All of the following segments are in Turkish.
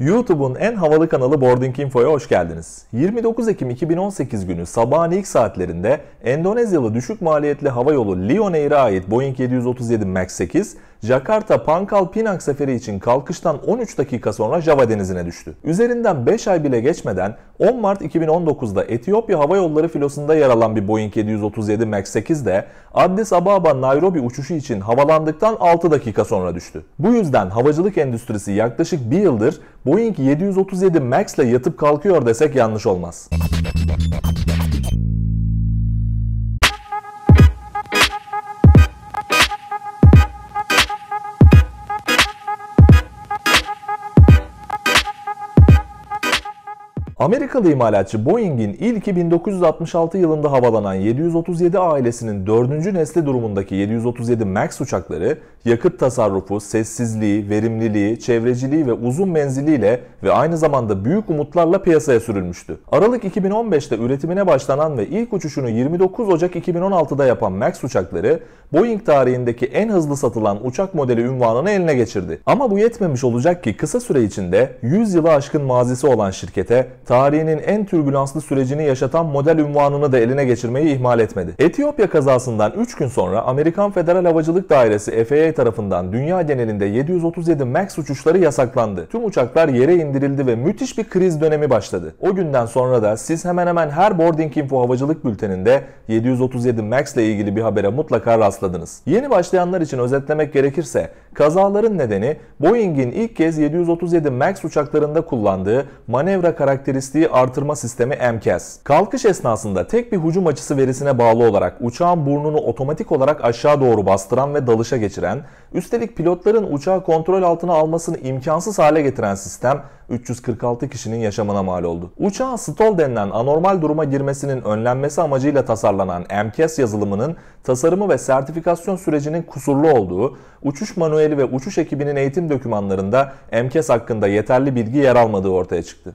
YouTube'un en havalı kanalı Boarding Info'ya hoş geldiniz. 29 Ekim 2018 günü sabahın ilk saatlerinde Endonezyalı düşük maliyetli havayolu Lion Air'e ait Boeing 737 MAX 8, Jakarta Pangkal Pinang seferi için kalkıştan 13 dakika sonra Java denizine düştü. Üzerinden 5 ay bile geçmeden 10 Mart 2019'da Etiyopya Hava Yolları filosunda yer alan bir Boeing 737 MAX 8 de Addis Ababa Nairobi uçuşu için havalandıktan 6 dakika sonra düştü. Bu yüzden havacılık endüstrisi yaklaşık bir yıldır Boeing 737 MAX ile yatıp kalkıyor desek yanlış olmaz. Amerikalı imalatçı Boeing'in ilki 1966 yılında havalanan 737 ailesinin 4. nesli durumundaki 737 MAX uçakları yakıt tasarrufu, sessizliği, verimliliği, çevreciliği ve uzun menziliyle ve aynı zamanda büyük umutlarla piyasaya sürülmüştü. Aralık 2015'te üretimine başlanan ve ilk uçuşunu 29 Ocak 2016'da yapan MAX uçakları Boeing tarihindeki en hızlı satılan uçak modeli unvanını eline geçirdi. Ama bu yetmemiş olacak ki kısa süre içinde 100 yılı aşkın mazisi olan şirkete tarihinin en türbülanslı sürecini yaşatan model unvanını da eline geçirmeyi ihmal etmedi. Etiyopya kazasından 3 gün sonra Amerikan Federal Havacılık Dairesi FAA tarafından dünya genelinde 737 MAX uçuşları yasaklandı. Tüm uçaklar yere indirildi ve müthiş bir kriz dönemi başladı. O günden sonra da siz hemen hemen her Boarding Info havacılık bülteninde 737 MAX ile ilgili bir habere mutlaka rastladınız. Yeni başlayanlar için özetlemek gerekirse kazaların nedeni Boeing'in ilk kez 737 MAX uçaklarında kullandığı manevra karakteristiği artırma sistemi MCAS. Kalkış esnasında tek bir hücum açısı verisine bağlı olarak uçağın burnunu otomatik olarak aşağı doğru bastıran ve dalışa geçiren, üstelik pilotların uçağı kontrol altına almasını imkansız hale getiren sistem 346 kişinin yaşamına mal oldu. Uçağın stall denilen anormal duruma girmesinin önlenmesi amacıyla tasarlanan MCAS yazılımının tasarımı ve sertifikasyon sürecinin kusurlu olduğu, uçuş manueli ve uçuş ekibinin eğitim dokümanlarında MCAS hakkında yeterli bilgi yer almadığı ortaya çıktı.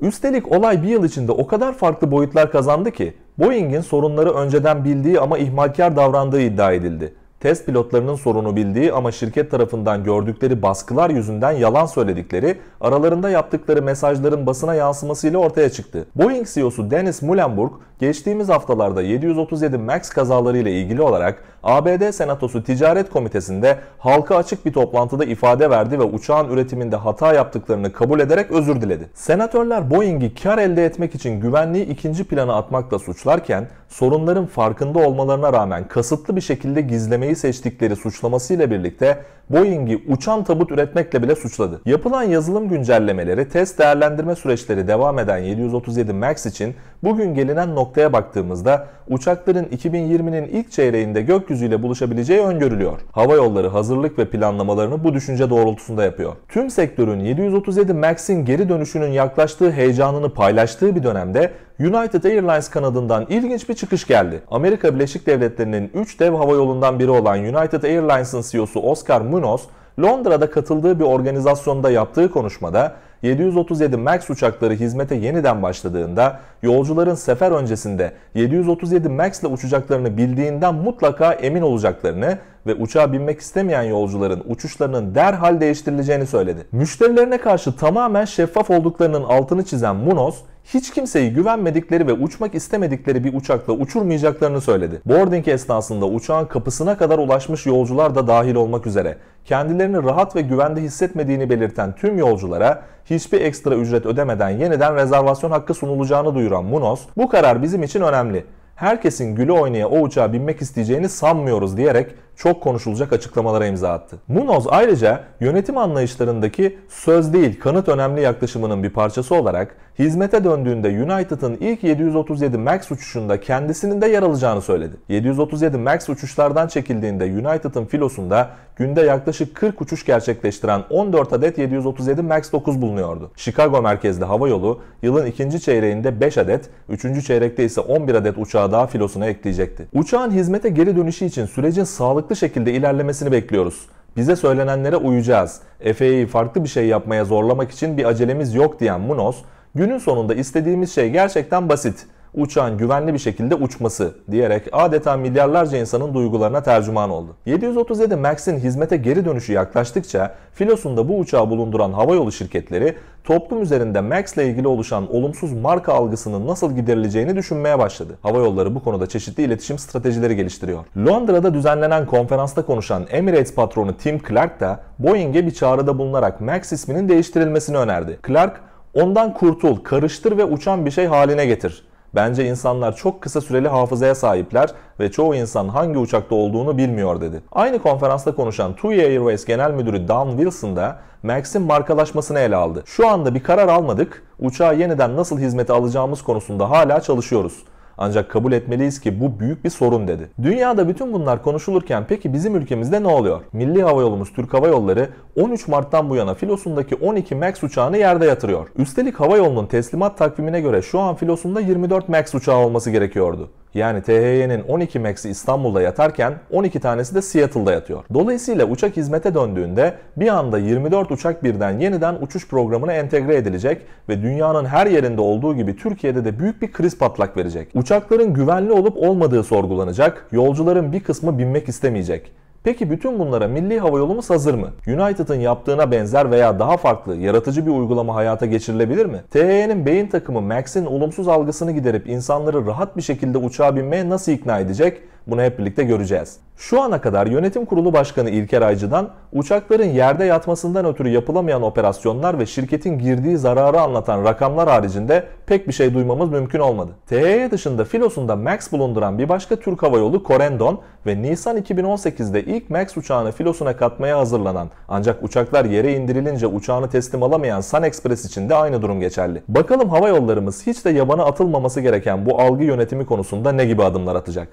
Üstelik olay bir yıl içinde o kadar farklı boyutlar kazandı ki Boeing'in sorunları önceden bildiği ama ihmalkar davrandığı iddia edildi. Test pilotlarının sorunu bildiği ama şirket tarafından gördükleri baskılar yüzünden yalan söyledikleri, aralarında yaptıkları mesajların basına yansımasıyla ortaya çıktı. Boeing CEO'su Dennis Muilenburg, geçtiğimiz haftalarda 737 MAX kazalarıyla ilgili olarak ABD Senatosu Ticaret Komitesi'nde halka açık bir toplantıda ifade verdi ve uçağın üretiminde hata yaptıklarını kabul ederek özür diledi. Senatörler Boeing'i kar elde etmek için güvenliği ikinci plana atmakla suçlarken, sorunların farkında olmalarına rağmen kasıtlı bir şekilde gizlemeyi seçtikleri suçlamasıyla birlikte Boeing'i uçan tabut üretmekle bile suçladı. Yapılan yazılım güncellemeleri, test değerlendirme süreçleri devam eden 737 MAX için bugün gelinen noktaya baktığımızda uçakların 2020'nin ilk çeyreğinde gökyüzüyle buluşabileceği öngörülüyor. Hava yolları hazırlık ve planlamalarını bu düşünce doğrultusunda yapıyor. Tüm sektörün 737 MAX'in geri dönüşünün yaklaştığı heyecanını paylaştığı bir dönemde United Airlines kanadından ilginç bir çıkış geldi. Amerika Birleşik Devletleri'nin 3 dev havayolundan biri olan United Airlines'ın CEO'su Oscar Munoz, Londra'da katıldığı bir organizasyonda yaptığı konuşmada 737 MAX uçakları hizmete yeniden başladığında yolcuların sefer öncesinde 737 MAX ile uçacaklarını bildiğinden mutlaka emin olacaklarını ve uçağa binmek istemeyen yolcuların uçuşlarının derhal değiştirileceğini söyledi. Müşterilerine karşı tamamen şeffaf olduklarının altını çizen Munoz, hiç kimseyi güvenmedikleri ve uçmak istemedikleri bir uçakla uçurmayacaklarını söyledi. Boarding esnasında uçağın kapısına kadar ulaşmış yolcular da dahil olmak üzere kendilerini rahat ve güvende hissetmediğini belirten tüm yolculara hiçbir ekstra ücret ödemeden yeniden rezervasyon hakkı sunulacağını duyuran Munoz, "Bu karar bizim için önemli. Herkesin gülü oynaya o uçağa binmek isteyeceğini sanmıyoruz" diyerek çok konuşulacak açıklamalara imza attı. Munoz ayrıca yönetim anlayışlarındaki söz değil kanıt önemli yaklaşımının bir parçası olarak hizmete döndüğünde United'ın ilk 737 MAX uçuşunda kendisinin de yer alacağını söyledi. 737 MAX uçuşlardan çekildiğinde United'ın filosunda günde yaklaşık 40 uçuş gerçekleştiren 14 adet 737 MAX 9 bulunuyordu. Chicago merkezli havayolu yılın ikinci çeyreğinde 5 adet, 3. çeyrekte ise 11 adet uçağı daha filosuna ekleyecekti. Uçağın hizmete geri dönüşü için sürecin sağlıklı şekilde ilerlemesini bekliyoruz. Bize söylenenlere uyacağız. FAA'yı farklı bir şey yapmaya zorlamak için bir acelemiz yok diyen Munoz, Günün sonunda istediğimiz şey gerçekten basit. Uçağın güvenli bir şekilde uçması diyerek adeta milyarlarca insanın duygularına tercüman oldu. 737 MAX'in hizmete geri dönüşü yaklaştıkça filosunda bu uçağı bulunduran havayolu şirketleri toplum üzerinde MAX ile ilgili oluşan olumsuz marka algısının nasıl giderileceğini düşünmeye başladı. Havayolları bu konuda çeşitli iletişim stratejileri geliştiriyor. Londra'da düzenlenen konferansta konuşan Emirates patronu Tim Clark da Boeing'e bir çağrıda bulunarak MAX isminin değiştirilmesini önerdi. Clark, "Ondan kurtul, karıştır ve uçan bir şey haline getir. Bence insanlar çok kısa süreli hafızaya sahipler ve çoğu insan hangi uçakta olduğunu bilmiyor" dedi. Aynı konferansta konuşan TUI Airways Genel Müdürü Don Wilson da MAX'in markalaşmasını ele aldı. "Şu anda bir karar almadık, uçağı yeniden nasıl hizmete alacağımız konusunda hala çalışıyoruz. Ancak kabul etmeliyiz ki bu büyük bir sorun" dedi. Dünyada bütün bunlar konuşulurken peki bizim ülkemizde ne oluyor? Milli Havayolumuz Türk Hava Yolları 13 Mart'tan bu yana filosundaki 12 MAX uçağını yerde yatırıyor. Üstelik havayolunun teslimat takvimine göre şu an filosunda 24 MAX uçağı olması gerekiyordu. Yani THY'nin 12 MAX'i İstanbul'da yatarken 12 tanesi de Seattle'da yatıyor. Dolayısıyla uçak hizmete döndüğünde bir anda 24 uçak birden yeniden uçuş programına entegre edilecek ve dünyanın her yerinde olduğu gibi Türkiye'de de büyük bir kriz patlak verecek. Uçakların güvenli olup olmadığı sorgulanacak, yolcuların bir kısmı binmek istemeyecek. Peki bütün bunlara Milli Havayolumuz hazır mı? United'ın yaptığına benzer veya daha farklı, yaratıcı bir uygulama hayata geçirilebilir mi? THY'nin beyin takımı MAX'in olumsuz algısını giderip insanları rahat bir şekilde uçağa binmeye nasıl ikna edecek? Bunu hep birlikte göreceğiz. Şu ana kadar Yönetim Kurulu Başkanı İlker Aycı'dan uçakların yerde yatmasından ötürü yapılamayan operasyonlar ve şirketin girdiği zararı anlatan rakamlar haricinde pek bir şey duymamız mümkün olmadı. THY dışında filosunda MAX bulunduran bir başka Türk Hava Yolu Corendon ve Nisan 2018'de ilk MAX uçağını filosuna katmaya hazırlanan ancak uçaklar yere indirilince uçağını teslim alamayan Sun Express için de aynı durum geçerli. Bakalım hava yollarımız hiç de yabana atılmaması gereken bu algı yönetimi konusunda ne gibi adımlar atacak?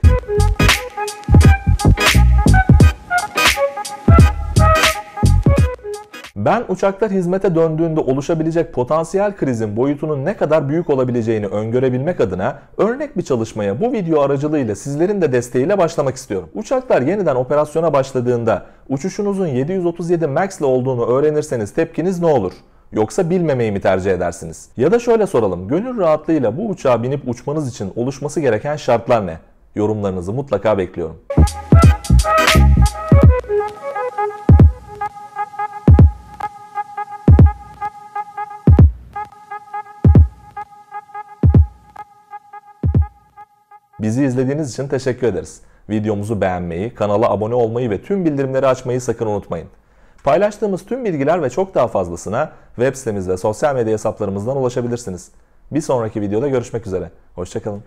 Ben uçaklar hizmete döndüğünde oluşabilecek potansiyel krizin boyutunun ne kadar büyük olabileceğini öngörebilmek adına örnek bir çalışmaya bu video aracılığıyla sizlerin de desteğiyle başlamak istiyorum. Uçaklar yeniden operasyona başladığında uçuşunuzun 737 MAX ile olduğunu öğrenirseniz tepkiniz ne olur? Yoksa bilmemeyi mi tercih edersiniz? Ya da şöyle soralım, gönül rahatlığıyla bu uçağa binip uçmanız için oluşması gereken şartlar ne? Yorumlarınızı mutlaka bekliyorum. Bizi izlediğiniz için teşekkür ederiz. Videomuzu beğenmeyi, kanala abone olmayı ve tüm bildirimleri açmayı sakın unutmayın. Paylaştığımız tüm bilgiler ve çok daha fazlasına web sitemiz ve sosyal medya hesaplarımızdan ulaşabilirsiniz. Bir sonraki videoda görüşmek üzere. Hoşça kalın.